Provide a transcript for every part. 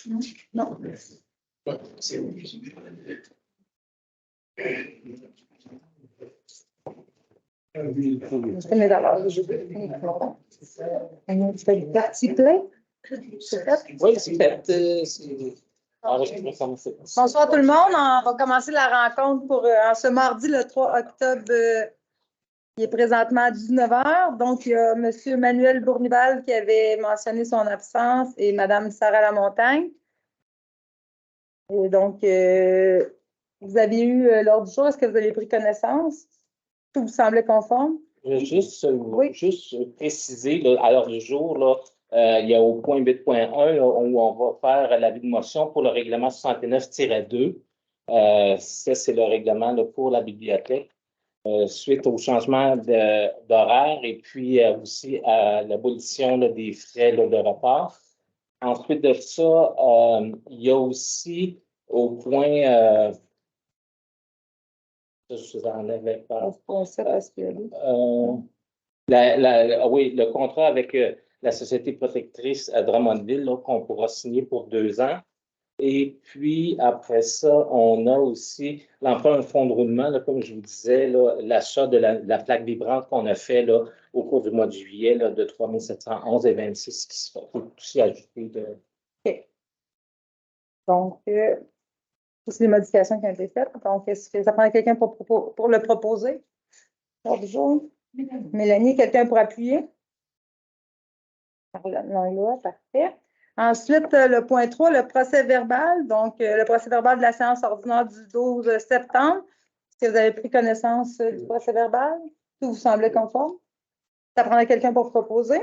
Non. C'est parti plein. Oui, c'est fait. Bonsoir tout le monde. On va commencer la rencontre pour en ce mardi, le 3 octobre. Il est présentement à 19 h. Donc, il y a M. Manuel Bournival qui avait mentionné son absence et Mme Sarah Lamontagne. Et donc, vous avez eu l'ordre du jour. Est-ce que vous avez pris connaissance? Tout vous semblait conforme? Juste préciser, là, à l'heure du jour, là, il y a au point 8.1 où on va faire l'avis de motion pour le règlement 69-2. Ça, c'est le règlement là, pour la bibliothèque. Suite au changement d'horaire et puis aussi à l'abolition des frais là, de repas. Ensuite de ça, il y a aussi au point... je vous en avais pas. Oui, le contrat avec la Société protectrice à Drummondville qu'on pourra signer pour 2 ans. Et puis, après ça, on a aussi l'emprunt de fonds de roulement, là, comme je vous disais, l'achat de la plaque vibrante qu'on a fait là, au cours du mois de juillet là, de 3 711,26 qui sera aussi ajouté. OK. Donc, c'est les modifications qui ont été faites. Donc, est-ce que ça prend quelqu'un pour le proposer? Bonjour. Mélanie, quelqu'un pour appuyer? Non, parfait. Ensuite, le point 3, le procès verbal. Donc, le procès verbal de la séance ordinaire du 12 septembre. Est-ce que vous avez pris connaissance du procès verbal? Tout vous semblait conforme? Ça prendrait quelqu'un pour proposer?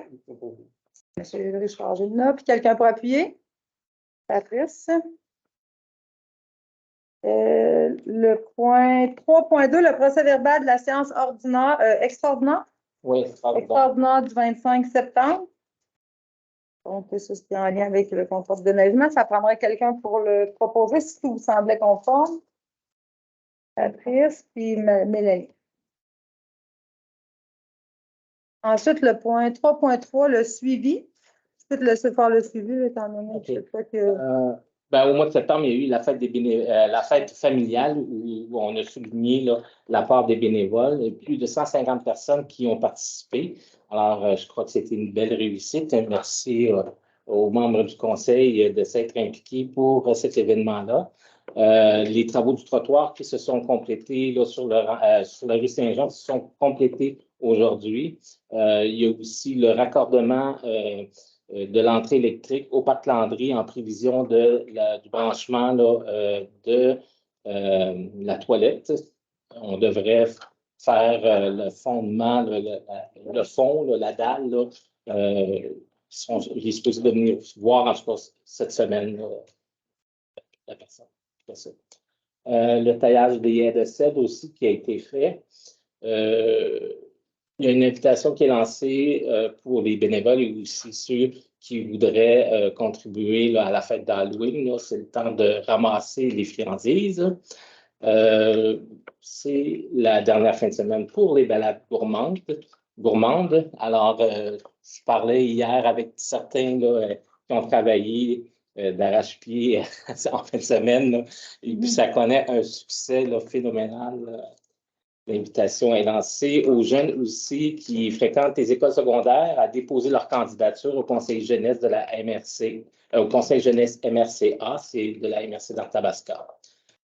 M. Richard Gélina. Puis quelqu'un pour appuyer? Patrice. Le point 3.2, le procès verbal de la séance ordinaire, extraordinaire? Oui, extraordinaire du 25 septembre. Donc, ça, c'est en lien avec le contrat de déneigement. Ça prendrait quelqu'un pour le proposer si tout vous semblait conforme. Patrice, puis Mélanie. Ensuite, le point 3.3, le suivi. Je peux te laisser faire le suivi, étant donné que au mois de septembre, il y a eu la fête, la fête familiale où on a souligné là, la part des bénévoles. Et plus de 150 personnes qui ont participé. Alors, je crois que c'était une belle réussite. Merci aux membres du conseil de s'être impliqués pour cet événement-là. Les travaux du trottoir qui se sont complétés là, sur la rue Saint-Jean se sont complétés aujourd'hui. Il y a aussi le raccordement de l'entrée électrique au parc Landry en prévision du branchement là, de la toilette. On devrait faire le fondement, le fond, là, la dalle. Là, il est supposé de venir voir en tout cas cette semaine là, la personne. Le taillage des haies de cèdre aussi qui a été fait. Il y a une invitation qui est lancée pour les bénévoles et aussi ceux qui voudraient contribuer là, à la fête d'Halloween. C'est le temps de ramasser les friandises. C'est la dernière fin de semaine pour les balades gourmandes. Alors, je parlais hier avec certains là, qui ont travaillé d'arrache-pied en fin de semaine. Là, et puis, ça connaît un succès là, phénoménal. L'invitation est lancée aux jeunes aussi qui fréquentent les écoles secondaires à déposer leur candidature au Conseil jeunesse de la MRC, au Conseil jeunesse MRCA, c'est de la MRC d'Arthabasca.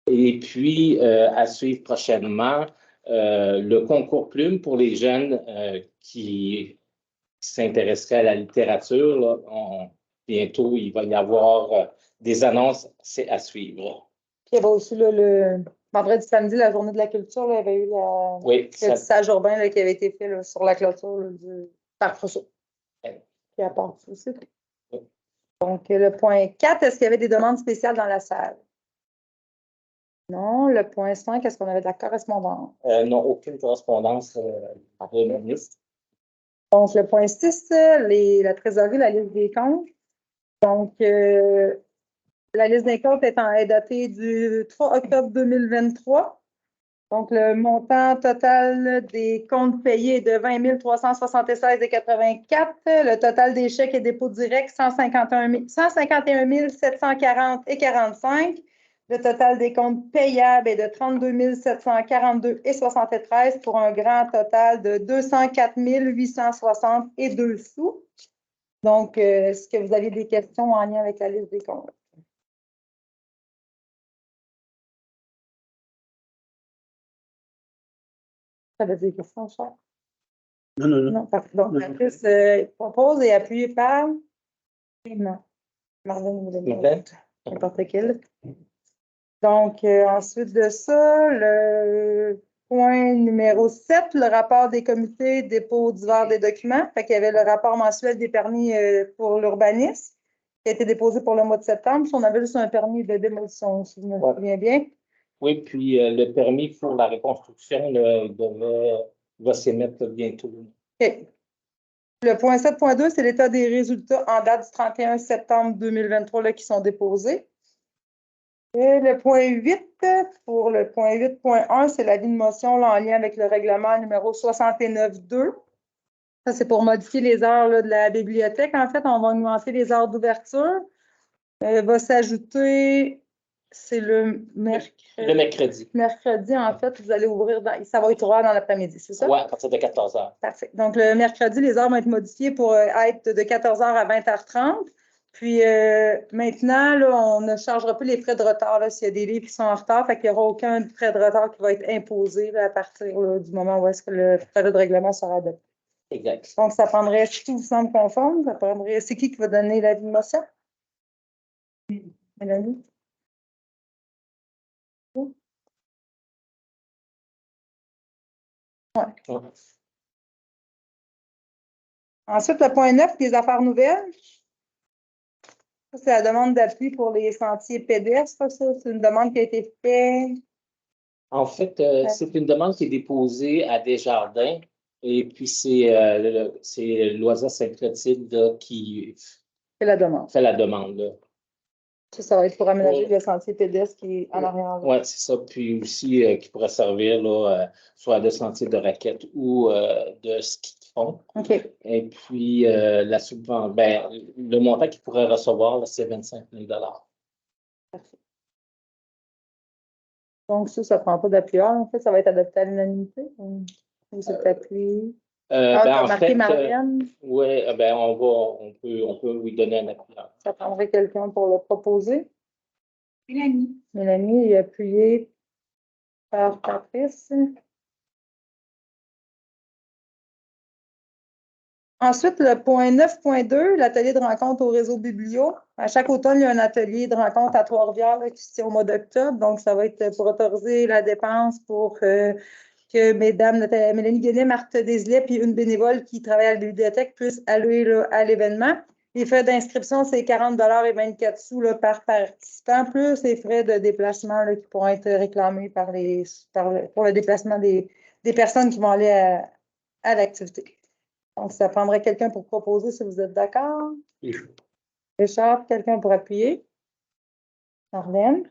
Et puis, à suivre prochainement, le concours Plume pour les jeunes qui s'intéresseraient à la littérature. Là, bientôt, il va y avoir des annonces, c'est à suivre. Puis il y avait aussi là, le vendredi samedi, la journée de la culture, là, il y avait eu le tissage urbain là, qui avait été fait là, sur la clôture là, du Parc Rousseau. Qui apporte aussi. Oui. Donc, le point 4, est-ce qu'il y avait des demandes spéciales dans la salle? Non. Le point 5, est-ce qu'on avait de la correspondance? Non, aucune correspondance par le ministre. Donc, le point 6, la trésorerie, la liste des comptes. Donc, la liste des comptes est datée du 3 octobre 2023. Donc, le montant total des comptes payés est de 20 376,84. Le total des chèques et dépôts directs, 151 740,45. Le total des comptes payables est de 32 742,73 pour un grand total de 204 860,02 sous. Donc, est-ce que vous avez des questions en lien avec la liste des comptes? Ça veut dire des questions, Charles? Non, non, non. Non, parfait. Donc, Non. Patrice propose et appuyé par Marlène, vous avez n'importe quel. Donc, ensuite de ça, le point numéro 7, le rapport des comités dépôt divers des documents. Fait qu'il y avait le rapport mensuel des permis pour l'urbanisme qui a été déposé pour le mois de septembre. On avait juste un permis de démolition, si je me souviens bien. Oui, puis le permis pour la reconstruction va s'émettre bientôt. OK. Le point 7.2, c'est l'état des résultats en date du 31 septembre 2023 là, qui sont déposés. Et le point 8, pour le point 8.1, c'est l'avis de motion là, en lien avec le règlement numéro 69.2. Ça, c'est pour modifier les heures là, de la bibliothèque. En fait, on va augmenter les heures d'ouverture. Va s'ajouter, c'est le mercredi. Le mercredi. Mercredi, en fait, vous allez ouvrir, ça va être ouvert dans l'après-midi, c'est ça? Oui, à partir de 14 heures. Parfait. Donc, le mercredi, les heures vont être modifiées pour être de 14 heures à 20h30. Puis maintenant, là, on ne chargera plus les frais de retard s'il y a des livres qui sont en retard. Fait qu'il n'y aura aucun frais de retard qui va être imposé là, à partir là, du moment où est-ce que le projet de règlement sera adopté. Exact. Donc, ça prendrait, si tout vous semble conforme, ça prendrait. C'est qui va donner l'avis de motion? Mélanie? Ouais. Ensuite, le point 9, les affaires nouvelles. Ça, c'est la demande d'appui pour les sentiers pédestres. Ça, c'est une demande qui a été faite. En fait, c'est une demande qui est déposée à Desjardins. Et puis, c'est Loisa Sainte-Clotilde qui fait la demande. Fait la demande là. Ça va être pour aménager le sentier pédestre qui est en arrière. Oui, c'est ça. Puis aussi, qui pourrait servir là, soit de sentier de raquette ou de ski de fond. OK. Et puis, la subvention, le montant qu'il pourrait recevoir, là, c'est 25 000 Parfait. Donc, ça ne prend pas d'appuyeur. En fait, ça va être adopté à l'unanimité. Ou c'est appuyé? en fait, oui, on peut lui donner un appuyeur. Ça prendrait quelqu'un pour le proposer. Mélanie. Mélanie est appuyée par Patrice. Ensuite, le point 9.2, l'atelier de rencontre au réseau Biblio. À chaque automne, il y a un atelier de rencontre à Trois-Rivières qui se tient au mois d'octobre. Donc, ça va être pour autoriser la dépense pour que mesdames Mélanie Guénet, Marthe Deslay, puis une bénévole qui travaille à la bibliothèque puissent aller là, à l'événement. Les frais d'inscription, c'est 40 et 24 sous là, par participant, plus les frais de déplacement là, qui pourront être réclamés pour le déplacement des personnes qui vont aller à l'activité. Donc, ça prendrait quelqu'un pour proposer si vous êtes d'accord. Oui. Richard, quelqu'un pour appuyer. Marlène.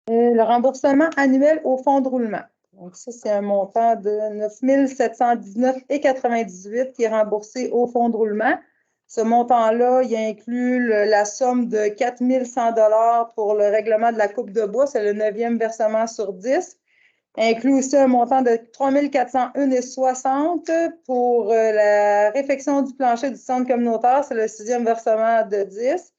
Le remboursement annuel au fonds de roulement. Donc, ça, c'est un montant de 9 719,98 qui est remboursé au fonds de roulement. Ce montant-là, il inclut la somme de 4 100 $ pour le règlement de la coupe de bois. C'est le 9e versement sur 10. Inclut aussi un montant de 3 401,60 pour la réfection du plancher du centre communautaire. C'est le 6e versement de 10.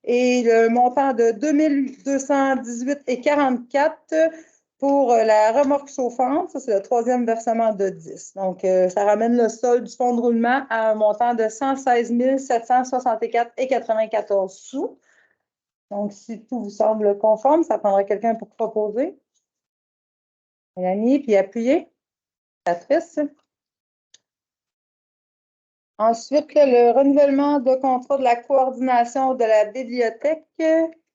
Et le montant de 2 218,44 pour la remorque chauffante. Ça, c'est le 3e versement de 10. Donc, ça ramène le solde du fonds de roulement à un montant de 116 764,94 sous. Donc, si tout vous semble conforme, ça prendrait quelqu'un pour proposer. Mélanie, puis appuyer. Patrice. Ensuite, le renouvellement de contrat de la coordination de la bibliothèque.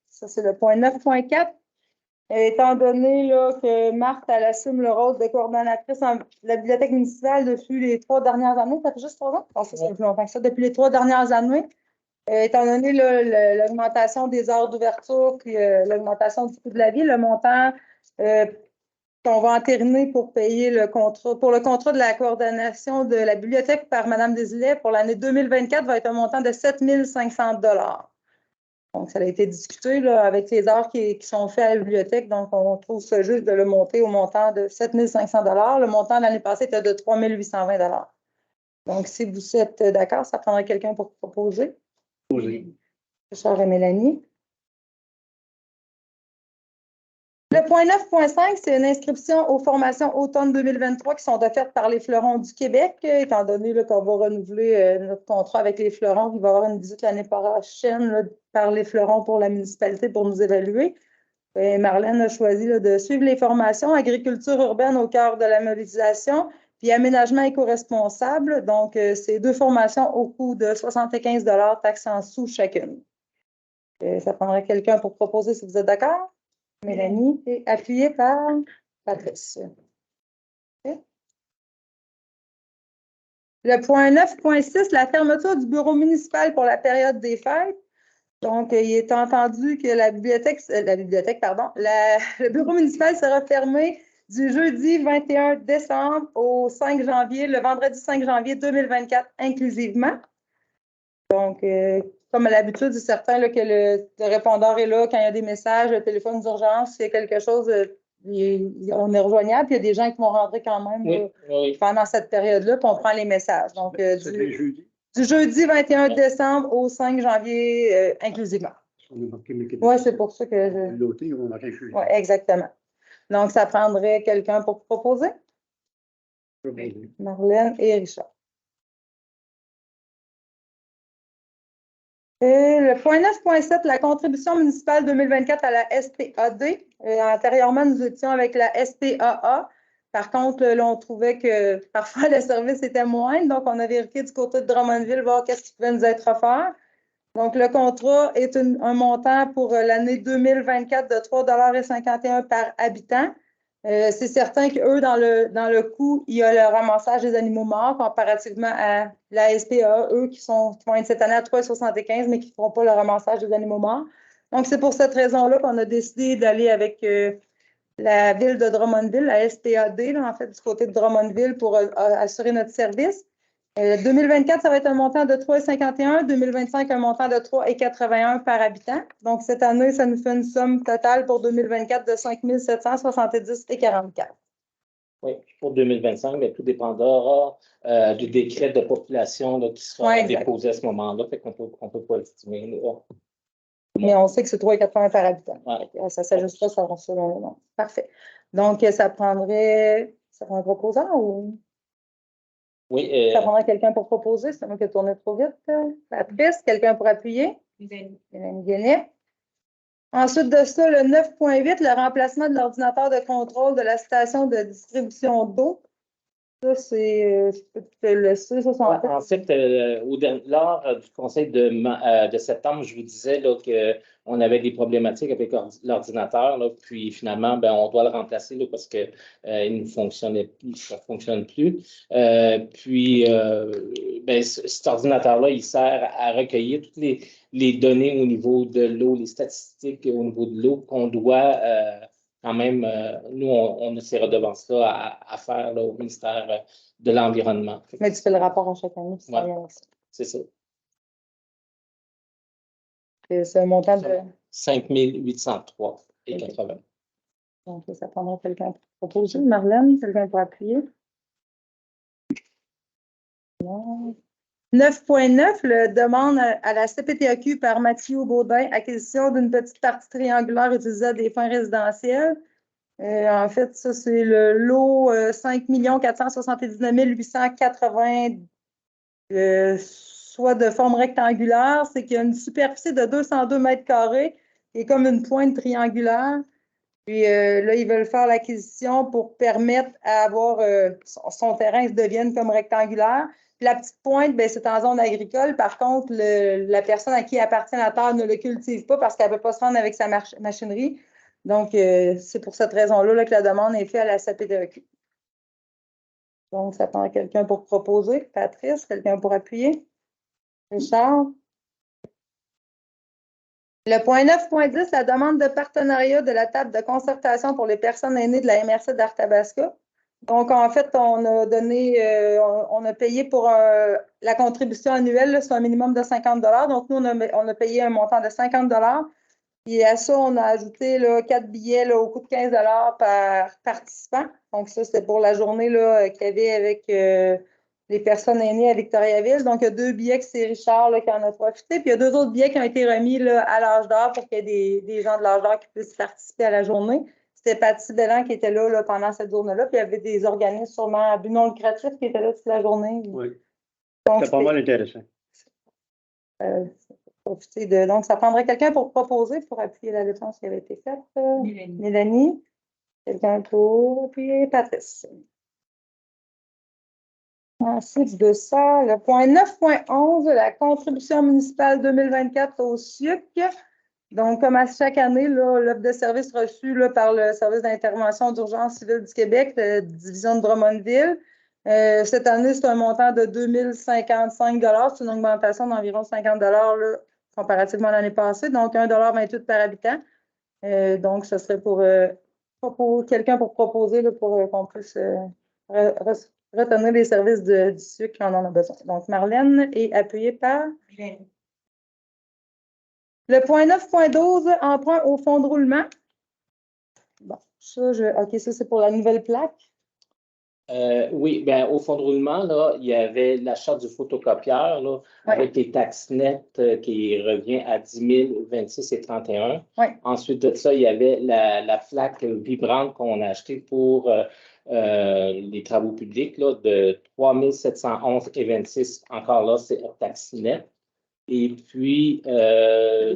Ça, c'est le point 9.4. Étant donné là, que Marthe, elle assume le rôle de coordonnatrice de la bibliothèque municipale depuis les 3 dernières années, ça fait juste 3 ans? Ça fait plus longtemps que ça. Depuis les 3 dernières années, étant donné l'augmentation des heures d'ouverture puis l'augmentation du coût de la vie, le montant qu'on va entériner pour payer le contrat, pour le contrat de la coordination de la bibliothèque par Mme Desilets pour l'année 2024 va être un montant de 7 500 $. Donc, ça a été discuté là, avec les heures qui sont faits à la bibliothèque. Donc, on trouve ça juste de le monter au montant de 7 500 $. Le montant de l'année passée était de 3 820 $. Donc, si vous êtes d'accord, ça prendrait quelqu'un pour proposer. Posé. Richard et Mélanie. Le point 9.5, c'est une inscription aux formations automne 2023 qui sont offertes par les Fleurons du Québec, étant donné qu'on va renouveler notre contrat avec les Fleurons. Il va y avoir une visite l'année prochaine là, par les Fleurons pour la municipalité pour nous évaluer. Et Marlène a choisi là, de suivre les formations agriculture urbaine au cœur de la modélisation, puis aménagement éco-responsable. Donc, c'est 2 formations au coût de 75 $, taxes en sous chacune. Ça prendrait quelqu'un pour proposer si vous êtes d'accord. Mélanie, et appuyée par Patrice. Okay. Le point 9.6, la fermeture du bureau municipal pour la période des fêtes. Donc, il est entendu que le bureau municipal sera fermé du jeudi 21 décembre au 5 janvier, le vendredi 5 janvier 2024 inclusivement. Donc, comme à l'habitude, c'est certain là, que le répondeur est là quand il y a des messages, le téléphone d'urgence, s'il y a quelque chose, on est rejoignable, puis il y a des gens qui vont rentrer quand même pendant cette période-là, puis on prend les messages. Donc, du jeudi 21 décembre au 5 janvier inclusivement. Oui, c'est pour ça que Oui, exactement. Donc, ça prendrait quelqu'un pour proposer? Marlène et Richard. Le point 9.7, la contribution municipale 2024 à la SPAD. Antérieurement, nous étions avec la SPAA. Par contre, là, on trouvait que parfois le service était moindre, donc on a vérifié du côté de Drummondville, voir qu'est-ce qui pouvait nous être offert. Donc, le contrat est un montant pour l'année 2024 de 3,51 $ par habitant. C'est certain qu'eux, dans le coût, il y a le ramassage des animaux morts comparativement à la SPA, eux qui vont être cette année à 3,75 $ mais qui ne feront pas le ramassage des animaux morts. Donc, c'est pour cette raison-là qu'on a décidé d'aller avec la ville de Drummondville, la SPAD, là, en fait, du côté de Drummondville pour assurer notre service. 2024, ça va être un montant de 3,51 $. 2025, un montant de 3,81 $ par habitant. Donc, cette année, ça nous fait une somme totale pour 2024 de 5 770,44 $. Oui, pour 2025, bien, tout dépendra du décret de population là, qui sera déposé à ce moment-là. Fait qu'on peut pas estimer. Là. Mais on sait que c'est 3,81 $ par habitant. Ouais. Ça s'ajustera selon le nom. Parfait. Donc, ça prendrait un proposant ou? Oui. Ça prendrait quelqu'un pour proposer, c'est moi qui ai tourné trop vite. Patrice, quelqu'un pour appuyer? Hélène Guénet. Ensuite de ça, le 9.8, le remplacement de l'ordinateur de contrôle de la station de distribution d'eau. Ça, je peux te laisser. Ça, en fait, lors du conseil de septembre, je vous disais qu'on avait des problématiques avec l'ordinateur, puis finalement, ben, on doit le remplacer là, parce qu'il ne fonctionnait plus, ça ne fonctionne plus. Puis, ben, cet ordinateur-là, il sert à recueillir toutes les données au niveau de l'eau, les statistiques au niveau de l'eau qu'on doit quand même, nous, on a ces redevances-là à faire là, au ministère de l'Environnement. Mais tu fais le rapport en chaque année. C'est ça. C'est un montant de 5 803,80 $. Donc, ça prendra quelqu'un pour proposer. Marlène, quelqu'un pour appuyer? Non. 9.9, le demande à la CPTAQ par Mathieu Baudin, acquisition d'une petite partie triangulaire utilisée à des fins résidentielles. En fait, ça, c'est le lot 5 479 880, soit de forme rectangulaire. C'est qu'il y a une superficie de 202 mètres carrés et comme une pointe triangulaire. Puis là, ils veulent faire l'acquisition pour permettre à avoir son terrain se devienne comme rectangulaire. Puis la petite pointe, ben, c'est en zone agricole. Par contre, la personne à qui appartient la terre ne le cultive pas parce qu'elle ne peut pas se rendre avec sa machinerie. Donc, c'est pour cette raison-là que la demande est faite à la CPTAQ. Donc, ça prend quelqu'un pour proposer. Patrice, quelqu'un pour appuyer. Richard? Le point 9.10, la demande de partenariat de la table de concertation pour les personnes aînées de la MRC d'Arthabasca. Donc, en fait, on a donné, on a payé pour la contribution annuelle, c'est un minimum de 50 $. Donc, nous, on a payé un montant de 50 $. Et à ça, on a ajouté là, 4 billets là, au coût de 15 $ par participant. Donc, ça, c'était pour la journée qu'il y avait avec les personnes aînées à Victoriaville. Donc, il y a 2 billets que c'est Richard là, qui en a profité. Puis, il y a 2 autres billets qui ont été remis là, à l'âge d'or pour qu'il y ait des gens de l'âge d'or qui puissent participer à la journée. C'était Paty Bellan qui était là, pendant cette journée-là. Puis, il y avait des organismes sûrement à but non lucratif qui étaient là toute la journée. Oui. Donc, C'est pas mal intéressant. profiter de... Donc, ça prendrait quelqu'un pour proposer, pour appuyer la défense qui avait été faite. Mélanie. Quelqu'un pour appuyer Patrice. Ensuite de ça, le point 9.11, la contribution municipale 2024 au SUC. Donc, comme à chaque année, l'offre de service reçue par le service d'intervention d'urgence civile du Québec, la division de Drummondville. Cette année, c'est un montant de 2055 $. C'est une augmentation d'environ 50 $ là, comparativement à l'année passée. Donc, 1,28 $ par habitant. Donc, ce serait pour quelqu'un pour proposer là, pour qu'on puisse retenir les services du SUC quand on en a besoin. Donc, Marlène est appuyée par le point 9.12, emprunt au fonds de roulement. Bon, ça, OK, ça, c'est pour la nouvelle plaque. Oui, bien, au fond de roulement, là, il y avait l'achat du photocopieur là, avec les taxes nettes qui revient à 10 026,31. Ensuite de ça, il y avait la plaque vibrante qu'on a achetée pour les travaux publics là, de 3 711,26. Encore là, c'est taxe nette. Et puis, la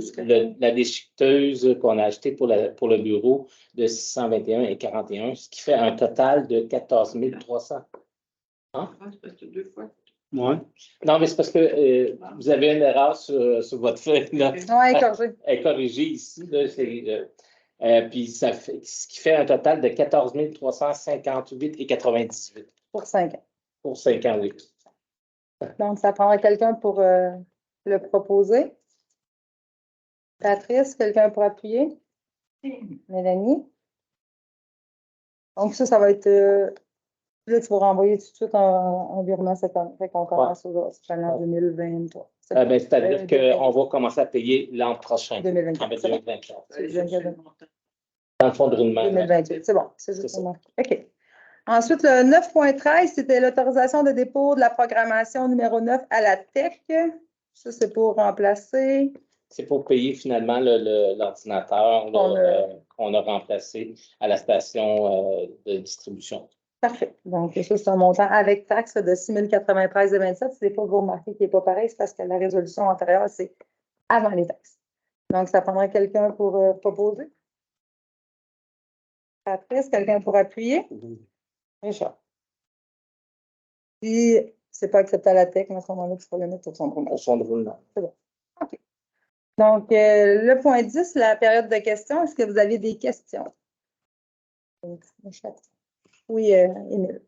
déchiqueteuse qu'on a achetée pour le bureau de 621,41, ce qui fait un total de 14 300. Hein? C'est parce que 2 fois. Oui. Non, mais c'est parce que vous avez une erreur sur votre feuille. Oui, corrigée. Elle est corrigée ici. Là, puis ça fait, ce qui fait un total de 14 358,98. Pour 5 ans. Pour 5 ans, oui. Donc, ça prendrait quelqu'un pour le proposer. Patrice, quelqu'un pour appuyer? Mélanie? Donc, ça va être... là, tu vas renvoyer tout de suite un virement cette année. Fait qu'on commence cette année en 2023. C'est-à-dire qu'on va commencer à payer l'an prochain. 2024. En 2024. Dans le fond de roulement. 2028. C'est bon. C'est juste ça. OK. Ensuite, le 9.13, c'était l'autorisation de dépôt de la programmation numéro 9 à la TEC. Ça, c'est pour remplacer. C'est pour payer finalement l'ordinateur qu'on a remplacé à la station de distribution. Parfait. Donc, ça, c'est un montant avec taxe de 6 093,27. Si des fois, vous remarquez qu'il n'est pas pareil, c'est parce que la résolution antérieure, c'est avant les taxes. Donc, ça prendrait quelqu'un pour proposer. Patrice, quelqu'un pour appuyer? Richard. Si ce n'est pas accepté à la TEC, à ce moment-là, tu peux le mettre au fond de roulement. Au fond de roulement. C'est bon. OK. Donc, le point 10, la période de questions. Est-ce que vous avez des questions? Oui, Émile.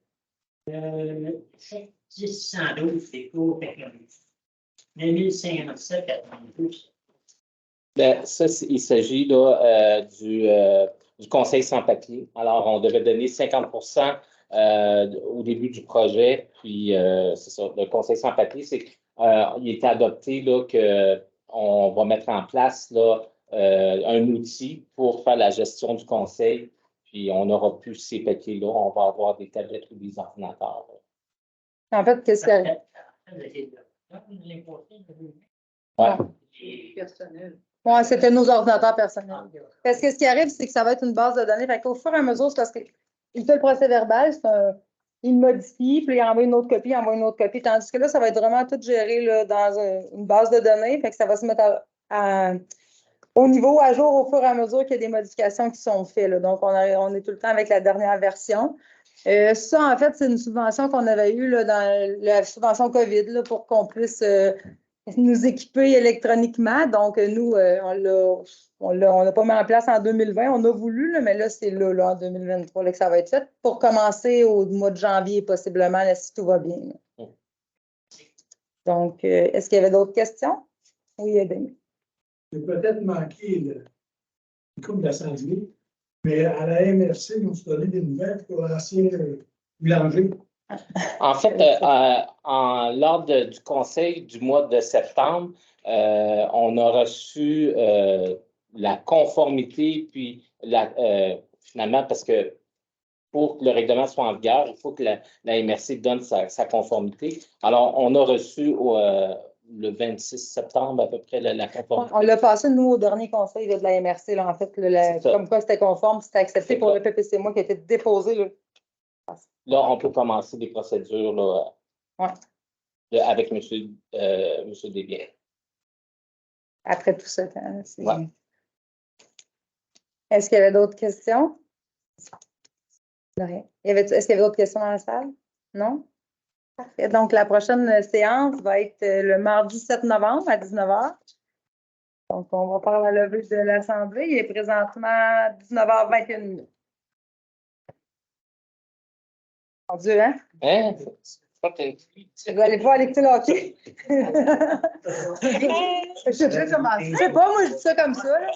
1012, c'est cours technologique. 1507, 92. Ça, il s'agit là, du conseil sans papier. Alors, on devait donner 50 au début du projet. Puis, c'est ça, le conseil sans papier, c'est qu'il était adopté là, qu'on va mettre en place là, un outil pour faire la gestion du conseil. Puis, on n'aura plus ces papiers-là. On va avoir des tablettes ou des ordinateurs. En fait, qu'est-ce qu'il y a? Oui, c'était nos ordinateurs personnels. Parce que ce qui arrive, c'est que ça va être une base de données. Fait qu'au fur et à mesure, c'est parce qu'il fait le procès verbal, il modifie, puis il envoie une autre copie, il envoie une autre copie. Tandis que là, ça va être vraiment tout géré là, dans une base de données. Fait que ça va se mettre au niveau à jour au fur et à mesure qu'il y a des modifications qui sont faites. Là. Donc, on est tout le temps avec la dernière version. Ça, en fait, c'est une subvention qu'on avait eue là, dans la subvention COVID là, pour qu'on puisse nous équiper électroniquement. Donc, nous, on l'a pas mis en place en 2020. On a voulu, là, mais là, c'est là, en 2023 là, que ça va être fait pour commencer au mois de janvier, possiblement, là, si tout va bien. Là. Donc, est-ce qu'il y avait d'autres questions? Oui, Denis. j'ai peut-être manqué une coupe d'assemblée, mais à la MRC, ils nous ont donné des nouvelles pour l'ancien boulanger. En fait, lors du conseil du mois de septembre, on a reçu la conformité, puis finalement, parce que pour que le règlement soit en vigueur, il faut que la MRC donne sa conformité. Alors, on a reçu le 26 septembre à peu près la conformité. On l'a passé, nous, au dernier conseil de la MRC, là, en fait, comme quoi c'était conforme, c'était accepté pour le PPCMO qui a été déposé. Là, on peut commencer des procédures là, avec M. Desbiens. Après tout ce temps. Ouais. Est-ce qu'il y avait d'autres questions? Est-ce qu'il y avait d'autres questions dans la salle? Non? Parfait. Donc, la prochaine séance va être le mardi 7 novembre à 19h. Donc, on va faire la levée de l'Assemblée. Il est présentement 19h21. Mon Dieu, hein? Hein? Vous allez pouvoir aller écouter le hockey. Je sais pas, moi, je dis ça comme ça. Là.